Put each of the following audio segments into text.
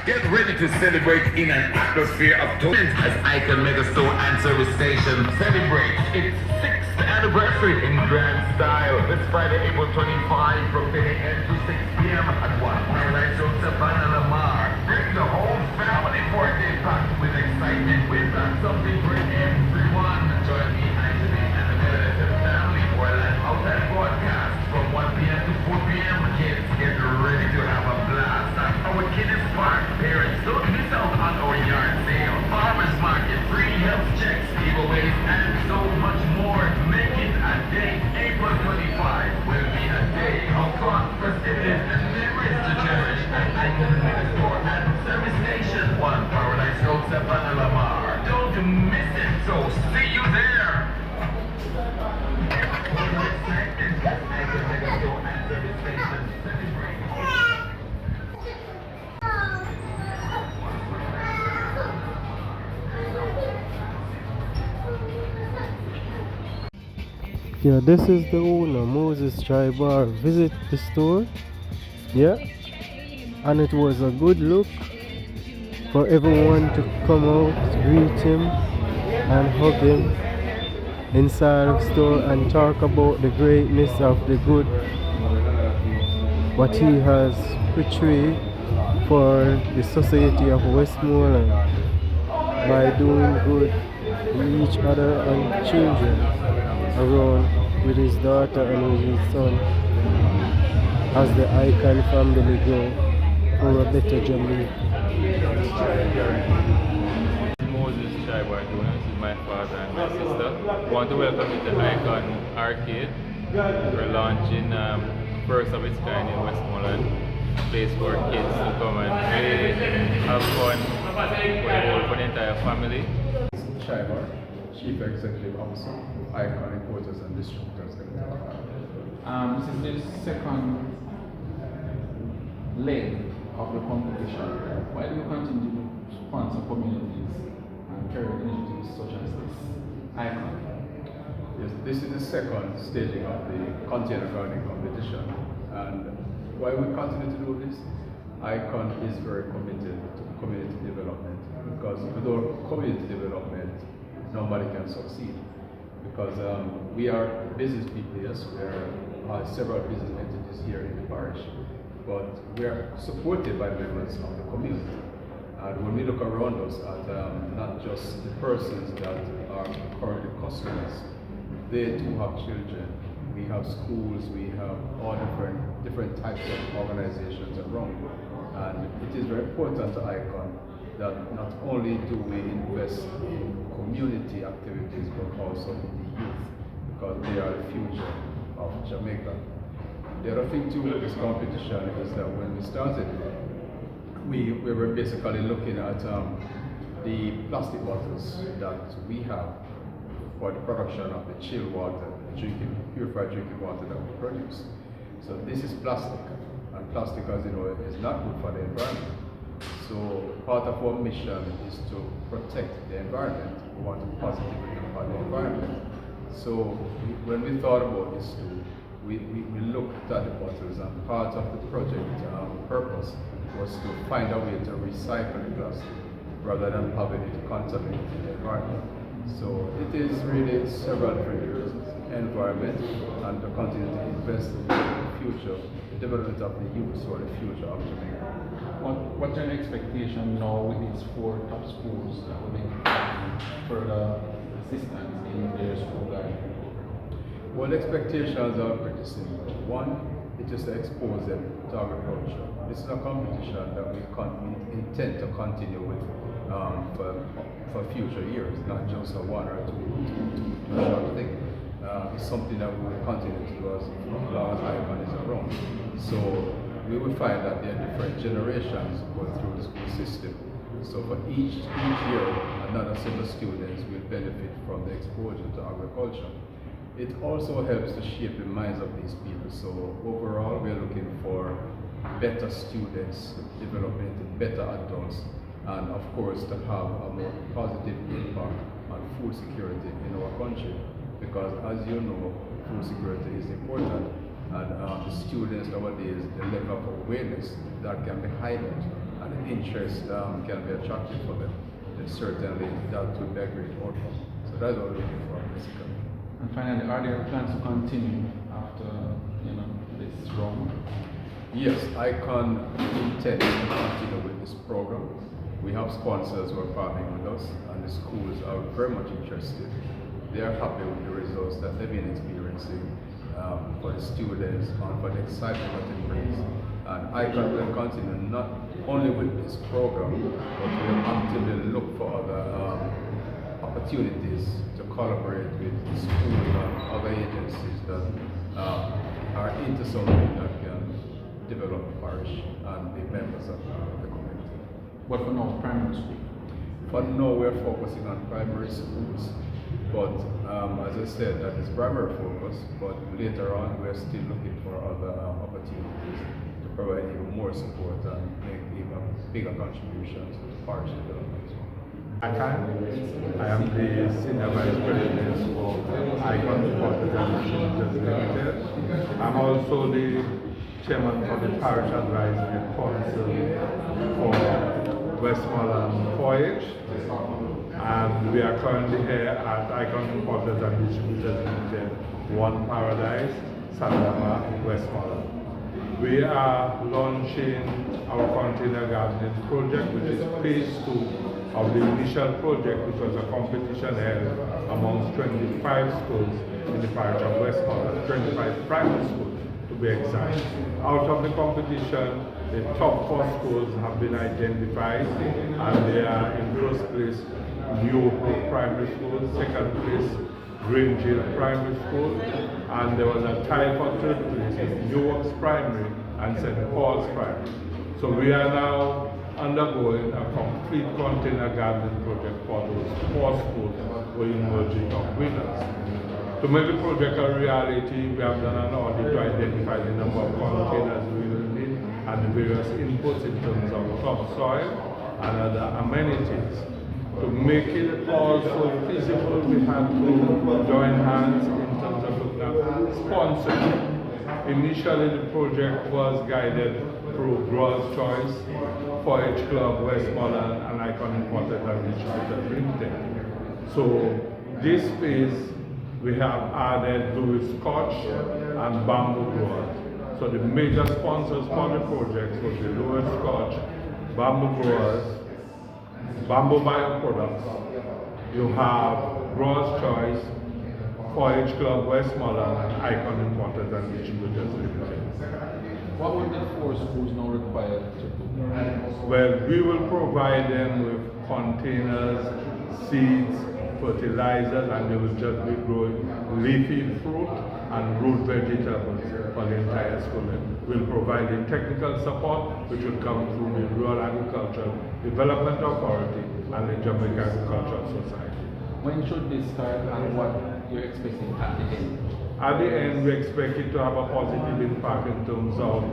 Get ready to celebrate in an atmosphere of tolerance as Icon Megastore and Service Station celebrates its 6th anniversary in grand style. This Friday, April 25 from 10 a.m. to 6 p.m. at 1 Paradise Road, Savannah, Lamar. Bring the whole family for a day packed with excitement. We've got something for everyone. Join me, Anthony, and the Melissa family for an outside broadcast from 1 p.m. to 4 p.m. Kids, get ready to have a blast at our Kids Park. Parents, don't miss out on our yard sale, farmers market, free health checks, giveaways, and so much more. Make it a day. April 25 will be a day of fun, festivities, and memories to cherish at Icon Store and Service Station 1 Paradise Road, Savannah, Lamar. Don't miss it, so see you there. Icon Store and Service Station celebrate. Yeah, this is the owner, Moses Tribar. Visit the store. Yeah, and it was a good look for everyone to come out, greet him, and hug him inside of the store and talk about the greatness of the good what he has portrayed for the society of Westmorland by doing good to each other and children around with his daughter and with his son as the Icon family go for a better Jamaica. Moses Tribar Jr. This is my father and my sister. I want to welcome you to Icon Arcade. We're launching first of its kind in Westmorland, a place for kids to come and play, have fun for the entire family. Tribar, Chief Executive Officer, Icon Importers and Distributors. This is the second leg of the competition. Why do you continue to sponsor communities and carry initiatives such as this? Icon. Yes, this is the second staging of the container gardening competition, and why we continue to do this, Icon is very committed to community development, because without community development, nobody can succeed. Because we are business people, yes, we are several business entities here in the parish, but we are supported by members of the community. And when we look around us at not just the persons that are currently customers, they too have children. We have schools, we have all different types of organizations around. And it is very important to Icon that not only do we invest in community activities, but also in the youth, because they are the future of Jamaica. The other thing too with this competition is that when we started, we were basically looking at the plastic bottles that we have for the production of the chilled water, the purified drinking water that we produce. So this is plastic, and plastic, as you know, is not good for the environment. So part of our mission is to protect the environment. We want to positively impact the environment. So when we thought about this, we looked at the bottles, and part of the project purpose was to find a way to recycle the plastic rather than having it contaminate the environment. So it is really several different areas, environment, and to continue to invest in the future, the development of the youth for the future of Jamaica. What's your expectation now with these 4 top schools that will be further assistance in their school guide? Well, the expectations are pretty simple. One, it is to expose them to agriculture. This is a competition that we intend to continue with for future years, not just a 1 or 2 short thing. It's something that we will continue to do as long as Icon is around. So we will find that there are different generations going through the school system. So for each year, another set of students will benefit from the exposure to agriculture. It also helps to shape the minds of these people. So overall, we're looking for better students, development, better adults, and of course to have a more positive impact on food security in our country. Because as you know, food security is important, and the students nowadays, the level of awareness that can be heightened and the interest can be attractive for them, then certainly that would be a great outcome. So that's what we're looking for basically. And finally, are there plans to continue after this round? Yes, ICON intends to continue with this program. We have sponsors who are partnering with us, and the schools are very much interested. They are happy with the results that they've been experiencing for the students and for the excitement that it brings. And ICON will continue not only with this program, but we will actively look for other opportunities to collaborate with the schools and other agencies that are into something that can develop the parish and be members of the community. What for now, primary school? For now, we're focusing on primary schools, but as I said, that is primary focus, but later on, we're still looking for other opportunities to provide even more support and make even bigger contributions to the parish development. I am the Senior Vice President for ICON Supporters and Limited. I'm also the Chairman for the Parish Advisory Council for Westmorland 4-H. And we are currently here at ICON Importers and Distributors Limited, One Paradise, Sandama, Westmorland. We are launching our container gardening project, which is phase 2 of the initial project, which was a competition held amongst 25 schools in the parish of Westmorland, 25 primary schools to be exact. Out of the competition, the top 4 schools have been identified, and they are in first place New Hope Primary School, second place Grange Hill Primary School, and there was a tie for third place in Newark's Primary and St. Paul's Primary. So we are now undergoing a complete container gardening project for those 4 schools who are emerging of winners. To make the project a reality, we have done an audit to identify the number of containers we will need and the various inputs in terms of topsoil and other amenities. To make it also feasible, we had to join hands in terms of looking at sponsorship. Initially, the project was guided through Growers' Choice, 4-H Club, Westmorland, and ICON Importers and Distributors Limited. So this phase, we have added Louis Scotch and Bamboo Growers. So the major sponsors for the project was the Louis Scotch, Bamboo Growers, Bamboo Bioproducts. You have Growers' Choice, 4-H Club, Westmorland, and ICON Importers and Distributors Limited. What would the 4 schools now require to do? Well, we will provide them with containers, seeds, fertilizers, and they will just be growing leafy fruit and root vegetables for the entire school. We'll provide them technical support, which will come through the Rural Agricultural Development Authority and the Jamaica Agricultural Society. When should this start and what you're expecting at the end? At the end, we expect it to have a positive impact in terms of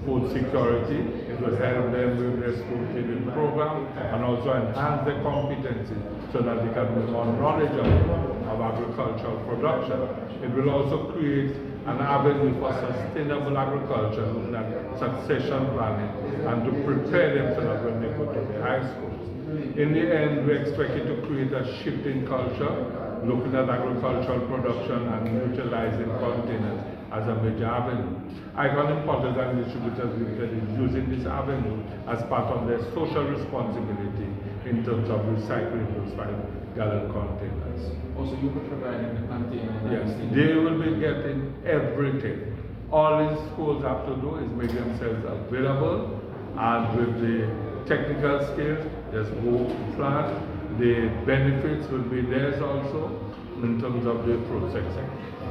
food security. It will help them with their school feeding program and also enhance their competency so that they can be more knowledgeable of agricultural production. It will also create an avenue for sustainable agriculture, looking at succession planning, and to prepare them so that when they go to the high schools. In the end, we expect it to create a shift in culture, looking at agricultural production and utilizing containers as a major avenue. ICON Importers and Distributors Limited is using this avenue as part of their social responsibility in terms of recycling those 5-gallon containers. Also, you will provide the container? Yes, they will be getting everything. All these schools have to do is make themselves available, and with the technical skills, there's go plant. The benefits will be theirs also in terms of the fruit sector.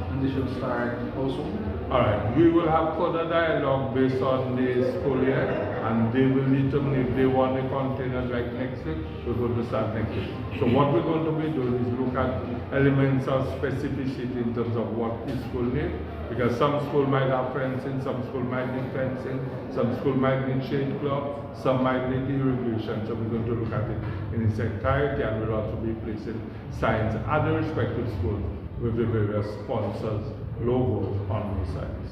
And they should start also? Alright, we will have further dialogue based on the school year, and they will determine if they want the containers like next week, we're going to start next week. So what we're going to be doing is look at elements of specificity in terms of what each school needs, because some school might have fencing, some school might need fencing, some school might need shade club, some might need irrigation. So we're going to look at it in its entirety, and we'll also be placing signs at the respective schools with the various sponsors' logos on those signs.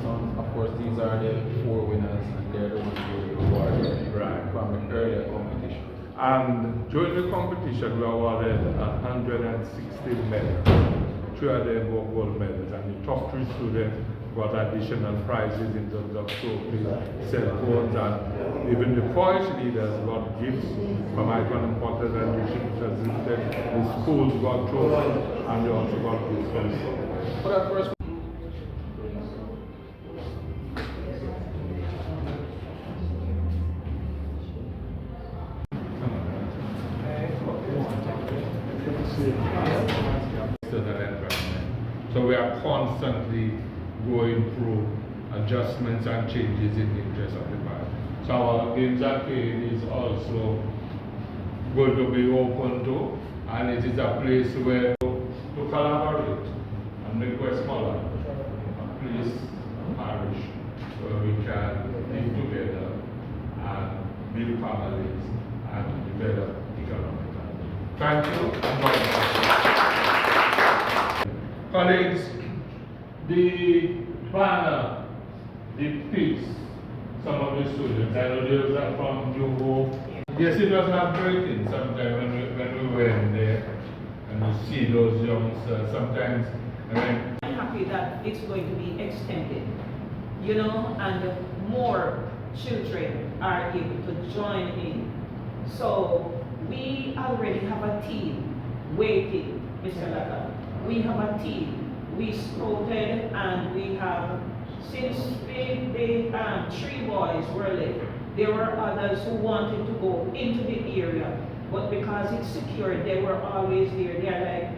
Sounds course, these are the 4 winners, and they're the ones who were rewarded Right. from the earlier competition. And during the competition, we awarded 160 medals. 3 of them were gold medals, and the top 3 students got additional prizes in terms of trophies, cell phones, and even the 4-H leaders got gifts from Icon Importers and Distributors. The schools got trophies, and they also got gifts from the school. For that first external environment. So we are constantly going through adjustments and changes in the interest of the buyer. So our games arcade is also going to be open to, and it is a place where to collaborate and make Westmorland a place, a parish, where we can live together and build families and develop economically. Thank you. And God bless. Colleagues, the banner depicts some of the students. I know those are from Juho. Yes, it was heartbreaking sometimes when we went there and we see those youngsters. Sometimes, I'm happy that it's going to be extended, you know, and more children are able to join in. So we already have a team waiting, Mr. Lata. We have a team. We scouted, and we have, since the 3 boys were left, there were others who wanted to go into the area, but because it's secured, they were always there. They are like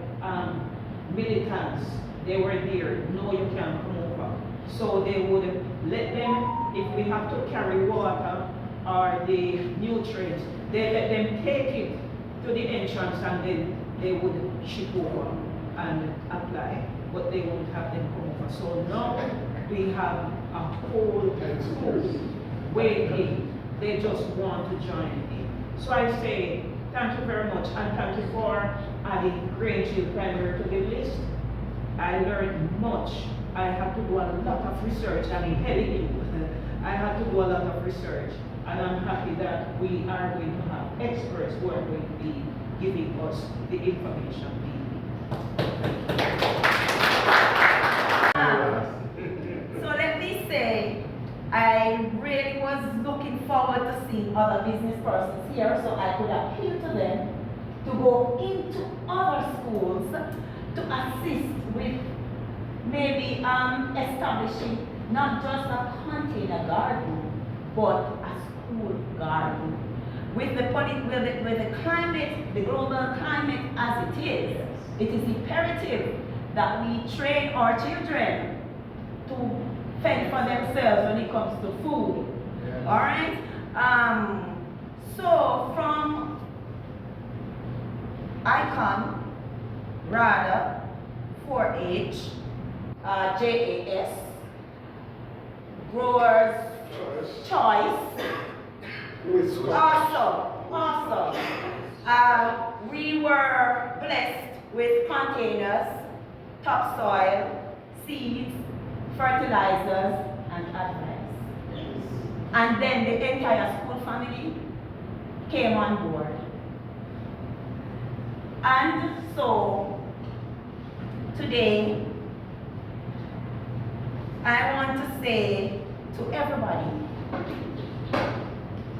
militants. They were there. No, you can't come over. So they would let them, if we have to carry water or the nutrients, they let them take it to the entrance, and then they would ship over and apply, but they won't have them come over. So now we have a whole school waiting. They just want to join in. So I say thank you very much, and thank you for adding Grangeville Primary to the list. I learned much. I had to do a lot of research, and in telling you, I had to do a lot of research, and I'm happy that we are going to have experts who are going to be giving us the information we need. So let me say, I really was looking forward to seeing other business persons here, so I could appeal to them to go into other schools to assist with maybe establishing not just a container garden, but a school garden. With the climate, the global climate as it is imperative that we train our children to fend for themselves when it comes to food. Yes. All right. So from ICON, RADA, 4-H, JAS, Growers Choice. Awesome. We were blessed with containers, topsoil, seeds, fertilizers, and advice. And then the entire school family came on board. And so today, I want to say to everybody,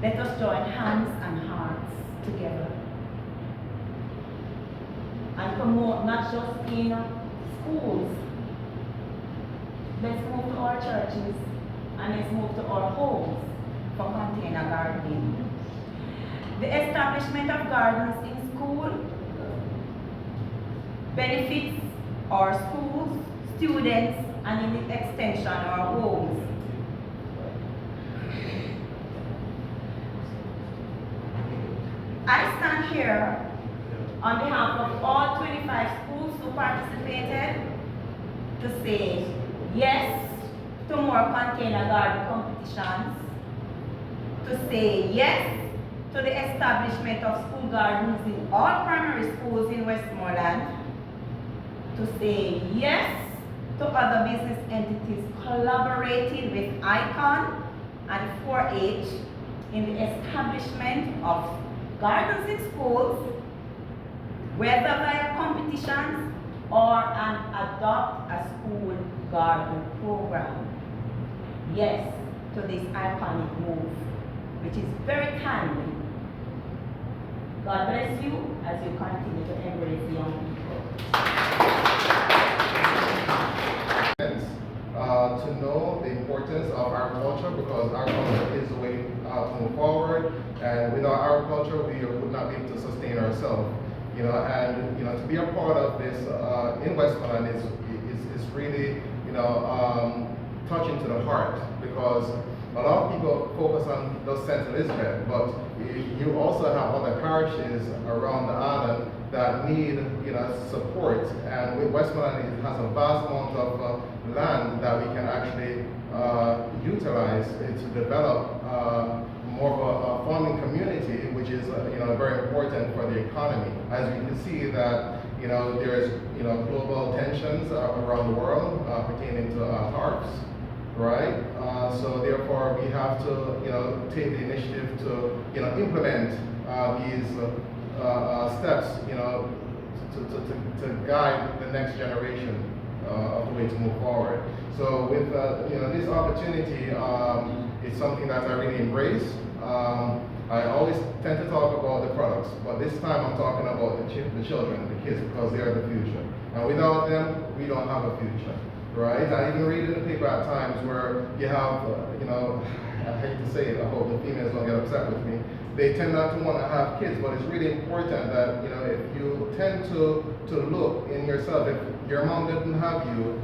let us join hands and hearts together and promote not just in schools. Let's move to our churches and let's move to our homes for container gardening. The establishment of gardens in school benefits our schools, students, and in extension our homes. I stand here on behalf of all 25 schools who participated to say yes to more container garden competitions, to say yes to the establishment of school gardens in all primary schools in Westmorland, to say yes to other business entities collaborating with ICON and 4-H in the establishment of gardens in schools, whether via competitions or an adopt a school garden program. Yes, to this iconic move, which is very timely. God bless you as you continue to embrace young people. To know the importance of agriculture, because agriculture is the way to move forward, and without agriculture we would not be able to sustain ourselves. And to be a part of this in Westmorland is really touching to the heart, because a lot of people focus on the St. Elizabeth, but you also have other parishes around the island that need support, and with Westmorland it has a vast amount of land that we can actually utilize to develop more of a farming community, which is very important for the economy. As we can see that there's global tensions around the world pertaining to tarps, right? So therefore we have to take the initiative to implement these steps to guide the next generation of the way to move forward. So with this opportunity, it's something that I really embrace. I always tend to talk about the products, but this time I'm talking about the children, the kids, because they are the future. And without them, we don't have a future, right? I even read in the paper at times where you have, I hate to say it, I hope the females don't get upset with me, they tend not to want to have kids, but it's really important that, if you tend to look in yourself, if your mom didn't have you,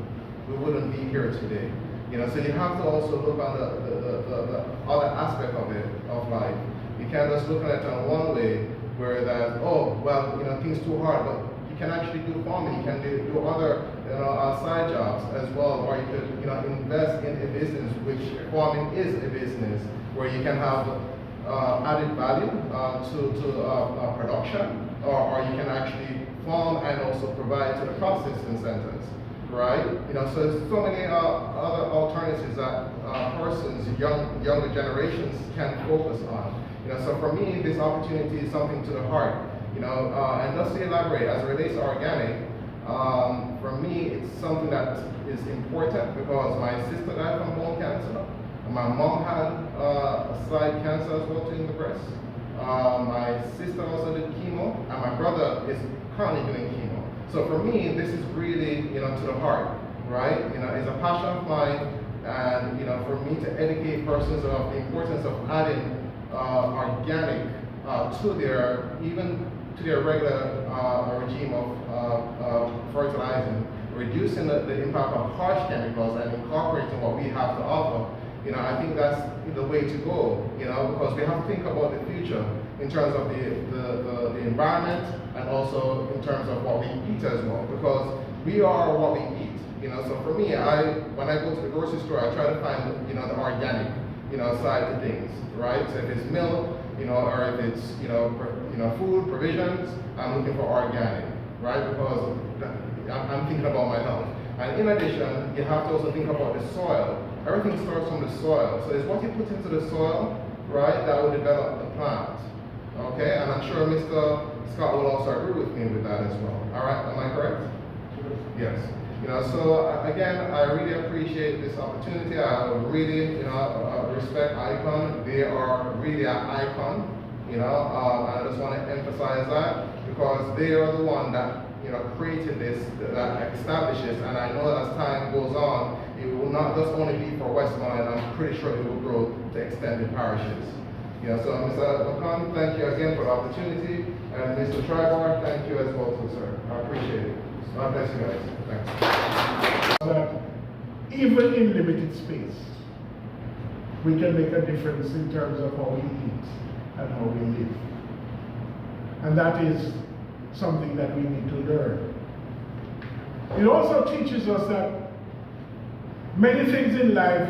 we wouldn't be here today. So you have to also look on the other aspect of it, of life. You can't just look at it in one way, where that, oh, well, things too hard, but you can actually do farming, you can do other side jobs as well, or you could invest in a business, which farming is a business, where you can have added value to production, or you can actually farm and also provide to the processing centers, right? So there's so many other alternatives that persons, younger generations can focus on. So for me, this opportunity is something to the heart. And just to elaborate, as it relates to organic, for me, it's something that is important because my sister died from bone cancer. My mom had a slight cancer as well in the breast. My sister also did chemo, and my brother is currently doing chemo. So for me, this is really, to the heart, right? It's a passion of mine, and for me to educate persons of the importance of adding organic to their regular regime of fertilizing, reducing the impact of harsh chemicals and incorporating what we have to offer. I think that's the way to go, because we have to think about the future in terms of the environment and also in terms of what we eat as well, because we are what we eat. So for me, when I go to the grocery store, I try to find the organic side to things, right? So if it's milk, or if it's food, provisions, I'm looking for organic, right? Because I'm thinking about my health. And in addition, you have to also think about the soil. Everything starts from the soil. So it's what you put into the soil, right, that will develop the plant. Okay, and I'm sure Mr. Scott will also agree with me with that as well. All right, am I correct? Yes. So again, I really appreciate this opportunity. I really, respect ICON. They are really an icon, and I just want to emphasize that because they are the one that, created this, that established this, and I know that as time goes on, it will not just only be for Westmorland, I'm pretty sure it will grow to extended parishes. So Mr. Lacan, thank you again for the opportunity, and Mr. Tribor, thank you as well too, sir. I appreciate it. God bless you guys. Thanks. That even in limited space, we can make a difference in terms of how we eat and how we live. And that is something that we need to learn. It also teaches us that many things in life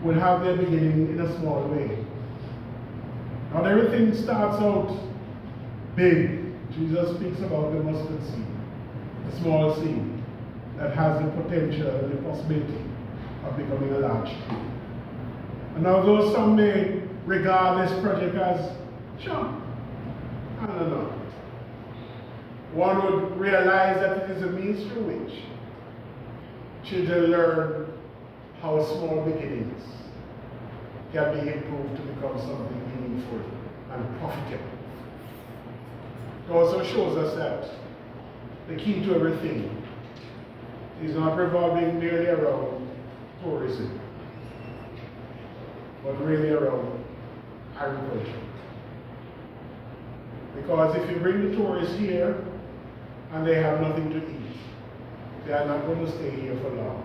will have their beginning in a small way. Not everything starts out big. Jesus speaks about the mustard seed, a small seed. that has the potential and the possibility of becoming a large tree. And although some may regard this project as, sure, I don't know, one would realize that it is a means through which children learn how small beginnings can be improved to become something meaningful and profitable. It also shows us that the key to everything is not revolving merely around tourism, but really around agriculture. Because if you bring the tourists here and they have nothing to eat, they are not going to stay here for long.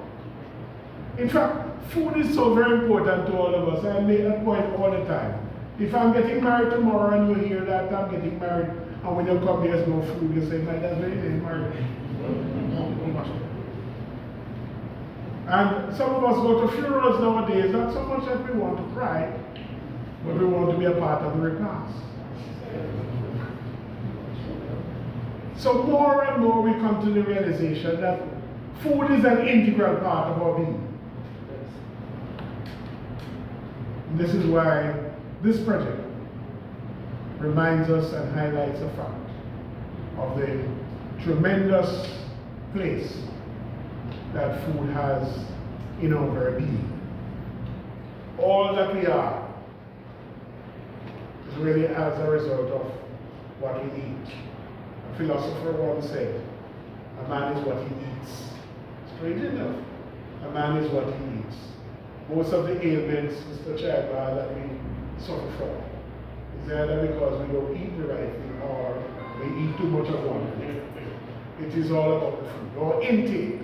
In fact, food is so very important to all of us. I make that point all the time. If I'm getting married tomorrow and you hear that I'm getting married, and when you come there's no food, you say, my dad's really getting married. And some of us go to funerals nowadays, not so much that we want to cry, but we want to be a part of the repast. So more and more we come to the realization that food is an integral part of our being. And this is why this project reminds us and highlights the fact of the tremendous place that food has in our very being. All that we are is really as a result of what we eat. A philosopher once said, a man is what he eats. Strange enough, a man is what he eats. Most of the ailments, Mr. Chaiba, that we suffer from is either because we don't eat the right thing or we eat too much of one thing. It is all about the food. Our intake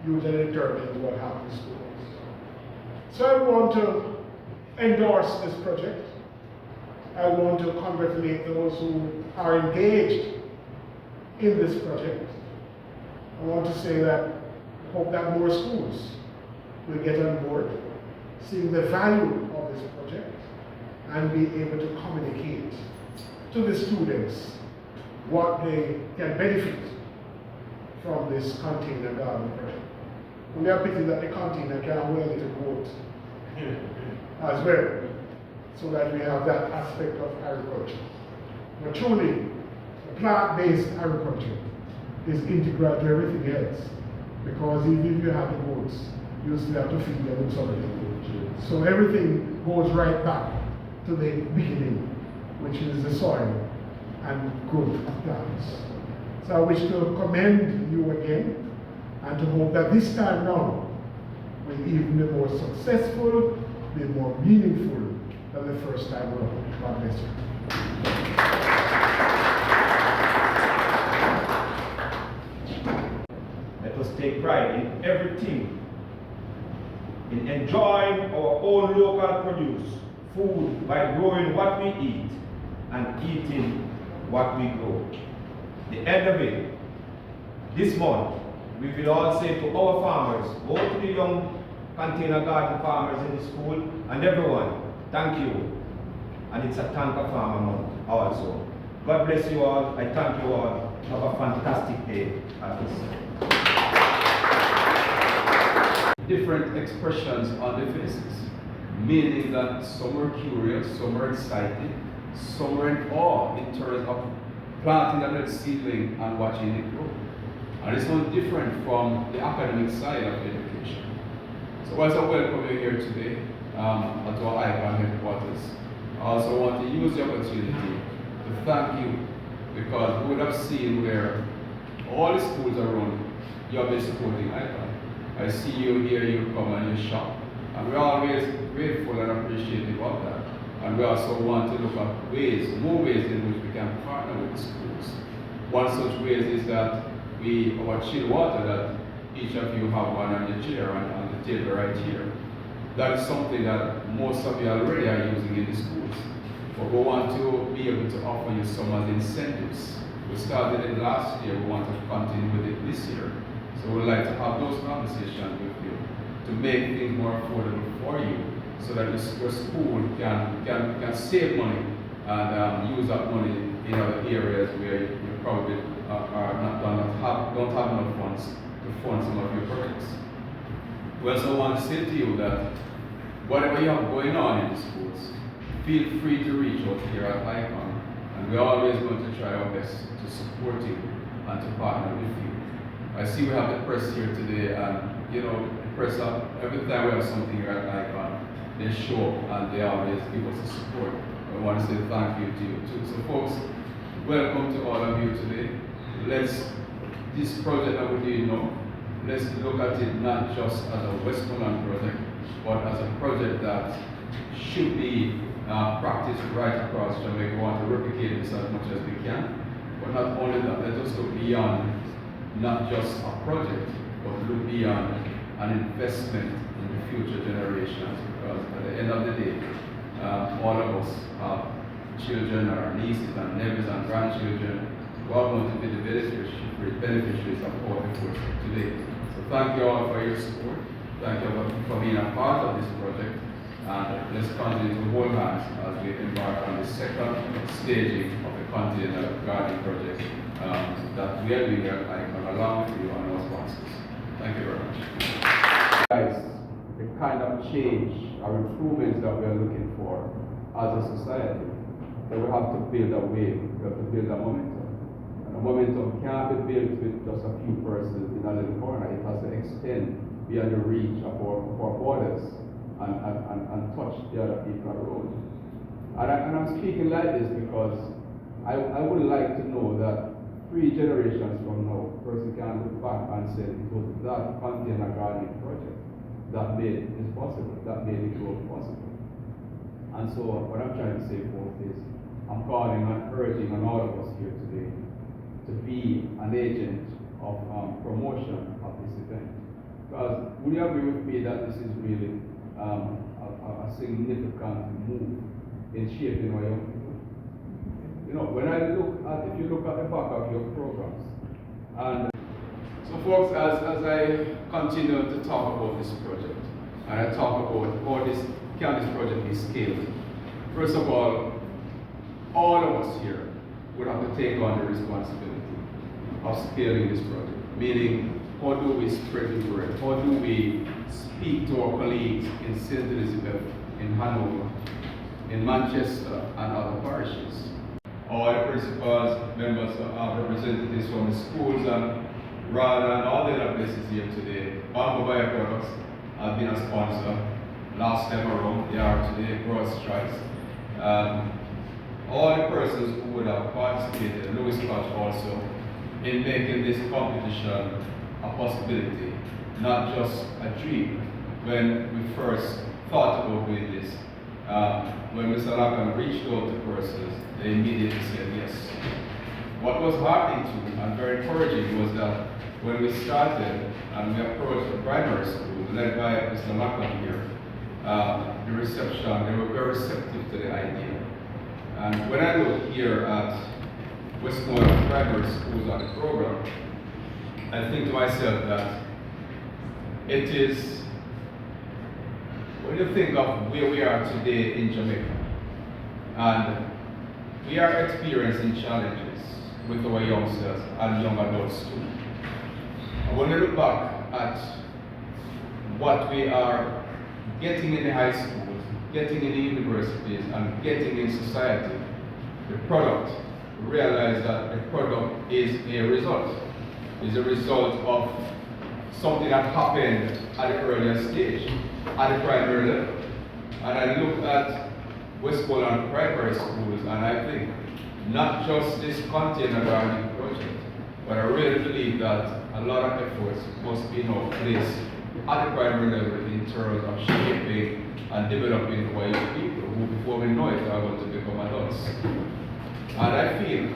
usually determines what happens to us. So I want to endorse this project. I want to congratulate those who are engaged in this project. I want to say that I hope that more schools will get on board, seeing the value of this project, and be able to communicate to the students what they can benefit from this container garden project. We are pity that the container can hold a little boat as well, so that we have that aspect of agriculture. But truly, plant-based agriculture is integral to everything else, because even if you have the boats, you still have to feed them with something. So everything goes right back to the beginning, which is the soil and growth of plants. So I wish to commend you again, and to hope that this time round will even be more successful, be more meaningful than the first time around. God bless you. Let us take pride in everything, in enjoying our own local produce, food, by growing what we eat and eating what we grow. The end of it, this month, we will all say to our farmers, both to the young container garden farmers in the school and everyone, thank you. And it's a thank a farmer month also. God bless you all. I thank you all. Have a fantastic day at this. Different expressions on the faces, meaning that some are curious, some are excited, some are in awe in terms of planting a little seedling and watching it grow. And it's no different from the academic side of education. So as I welcome you here today at our ICON headquarters, I also want to use the opportunity to thank you, because we would have seen where all the schools around you have been supporting ICON. I see you here, you come and you shop. And we're always grateful and appreciative of that. And we also want to look at ways, more ways in which we can partner with the schools. One such way is that our chilled water, that each of you have one on your chair and on the table right here. That is something that most of you already are using in the schools. But we want to be able to offer you some as incentives. We started it last year, we want to continue with it this year. So we'd like to have those conversations with you to make things more affordable for you, so that your school can save money and use that money in other areas where you probably don't have enough funds to fund some of your projects. We also want to say to you that whatever you have going on in the schools, feel free to reach out here at ICON, and we're always going to try our best to support you and to partner with you. I see we have the press here today, and you know, the press, every time we have something here at ICON, they show up and they always give us the support. I want to say thank you to you too. So folks, welcome to all of you today. This project that we're doing now, let's look at it not just as a Westmorland project, but as a project that should be practiced right across Jamaica. We want to replicate this as much as we can. But not only that, let us look beyond not just a project, but look beyond an investment in the future generations. Because at the end of the day, all of us have children, our nieces and nephews and grandchildren, who are going to be the beneficiaries of all the efforts today. So thank you all for your support. Thank you for being a part of this project. And let's continue to hold hands as we embark on the second staging of the container gardening project that we are doing here at ICON along with you and our sponsors. Thank you very much. Guys, the kind of change or improvements that we are looking for as a society, that we have to build a wave, we have to build a momentum. And the momentum can't be built with just a few persons in a little corner. It has to extend beyond the reach of our borders and touch the other people around. And I'm speaking like this because I would like to know that 3 generations from now, a person can look back and say it was that container gardening project that made this possible, that made the growth possible. And so what I'm trying to say, folks, is I'm calling and urging on all of us here today to be an agent of promotion of this event. Because would you agree with me that this is really a significant move in shaping our young people? You know, when I look at, if you look at the back of your programs, and so folks, as I continue to talk about this project, and I talk about how this project be scaled, first of all of us here would have to take on the responsibility of scaling this project, meaning how do we spread the word? How do we speak to our colleagues in St. Elizabeth, in Hanover, in Manchester, and other parishes? All the principals, members, representatives from the schools, and rather and all the other places here today. Bamboo Bioproducts have been a sponsor last time around. They are today Broad Strides. All the persons who would have participated, Louis Koch also, in making this competition a possibility, not just a dream. When we first thought about doing this, when Mr. Lacan reached out to persons, they immediately said yes. What was heartening to and very encouraging was that when we started and we approached the primary school, led by Mr. Lacan here, the reception, they were very receptive to the idea. And when I look here at Westmorland primary schools on the program, I think to myself that it is, when you think of where we are today in Jamaica, and we are experiencing challenges with our youngsters and young adults too. And when we look back at what we are getting in the high schools, getting in the universities, and getting in society, the product, we realize that the product is a result of something that happened at the earlier stage, at the primary level. And I look at Westmorland primary schools, and I think not just this container gardening project, but I really believe that a lot of efforts must be now placed at the primary level in terms of shaping and developing our young people who, before we know it, are going to become adults. And I feel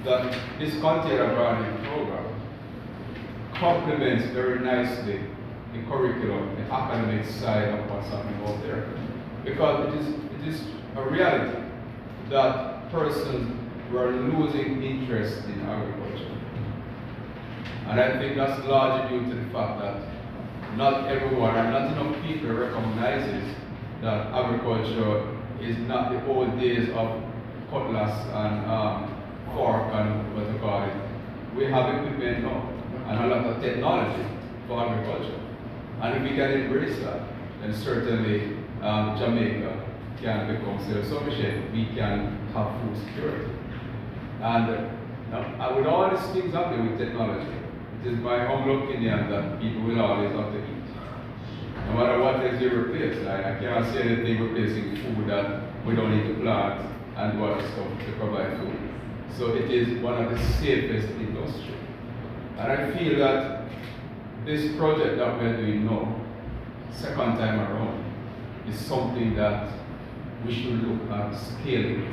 that this container gardening program complements very nicely the curriculum, the academic side of what's happening out there. Because it is a reality that persons were losing interest in agriculture. And I think that's largely due to the fact that not everyone and not enough people recognizes that agriculture is not the old days of cutlass and fork and what you call it. We have equipment now and a lot of technology for agriculture. And if we can embrace that, then certainly Jamaica can become self-sufficient. We can have food security. And with all these things happening with technology, it is my humble opinion that people will always have to eat. No matter what else you replace, I cannot see anything replacing food that we don't need to plant and do other stuff to provide food. So it is one of the safest industries. And I feel that this project that we're doing now, second time around, is something that we should look at scaling,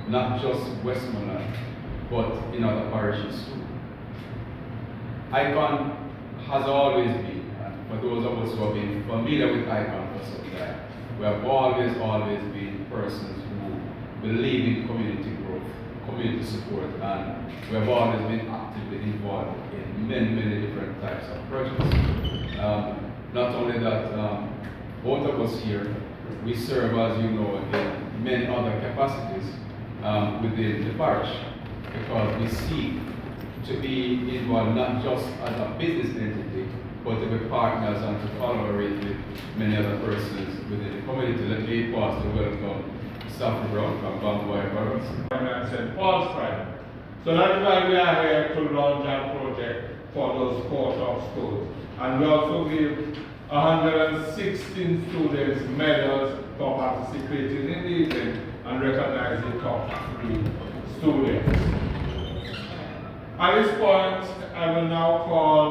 not just Westmorland, but in other parishes too. ICON has always been, and for those of us who have been familiar with ICON for some time, we have always been persons who believe in community growth, community support, and we have always been actively involved in many different types of projects. Not only that, both of us here, we serve, as you know, in many other capacities within the parish, because we seek to be involved not just as a business entity, but to be partners and to collaborate with many other persons within the community. Let me pause to welcome Stafford Brown from Bamboy Boroughs. And St. Paul's Pride. So that's why we are here to launch our project for those quarter schools. And we also give 116 students medals for participating in the event and recognize the top 3 students. At this point, I will now call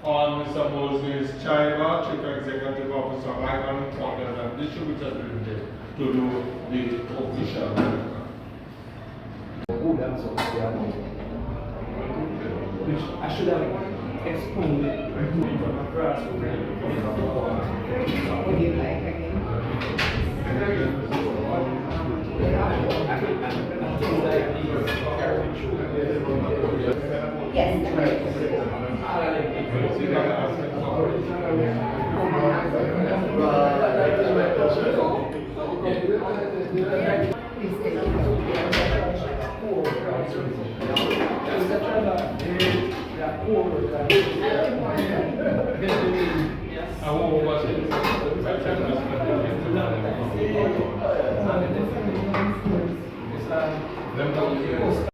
on Mr. Moses Chaiba, Chief Executive Officer of ICON Partners and Distributors Limited, to do the official welcome. Which I should have explained it from a grassroots. What do you like again? Yes.